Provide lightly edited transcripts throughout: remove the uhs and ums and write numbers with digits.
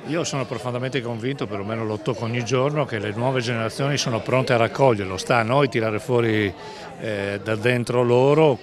Io sono profondamente convinto, perlomeno lo tocco ogni giorno, che le nuove generazioni sono pronte a raccoglierlo. Sta a noi tirare fuori da dentro loro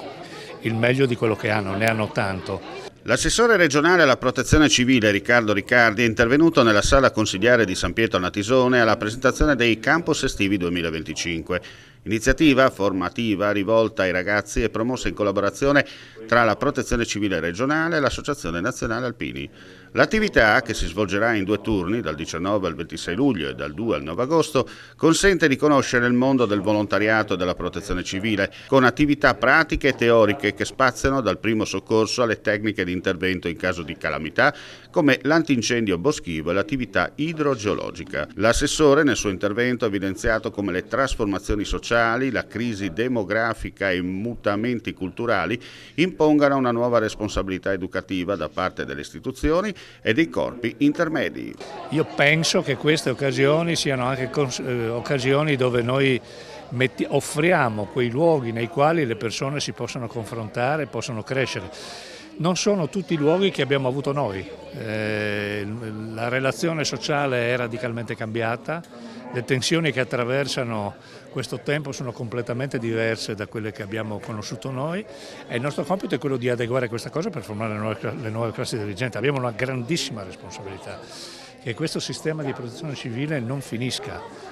il meglio di quello che hanno, ne hanno tanto. L'assessore regionale alla protezione civile Riccardo Riccardi è intervenuto nella sala consigliare di San Pietro Natisone alla presentazione dei Campus Estivi 2025. Iniziativa formativa rivolta ai ragazzi e promossa in collaborazione tra la Protezione Civile regionale e l'Associazione Nazionale Alpini. L'attività, che si svolgerà in 2 turni, dal 19 al 26 luglio e dal 2 al 9 agosto, consente di conoscere il mondo del volontariato e della protezione civile, con attività pratiche e teoriche che spaziano dal primo soccorso alle tecniche di intervento in caso di calamità, come l'antincendio boschivo e l'attività idrogeologica. L'assessore nel suo intervento ha evidenziato come le trasformazioni sociali, la crisi demografica e i mutamenti culturali impongano una nuova responsabilità educativa da parte delle istituzioni e dei corpi intermedi. Io penso che queste occasioni siano anche occasioni dove noi offriamo quei luoghi nei quali le persone si possono confrontare, possono crescere. Non sono tutti i luoghi che abbiamo avuto noi, la relazione sociale è radicalmente cambiata, le tensioni che attraversano questo tempo sono completamente diverse da quelle che abbiamo conosciuto noi e il nostro compito è quello di adeguare questa cosa per formare le nuove classi dirigenti. Abbiamo una grandissima responsabilità, che questo sistema di protezione civile non finisca.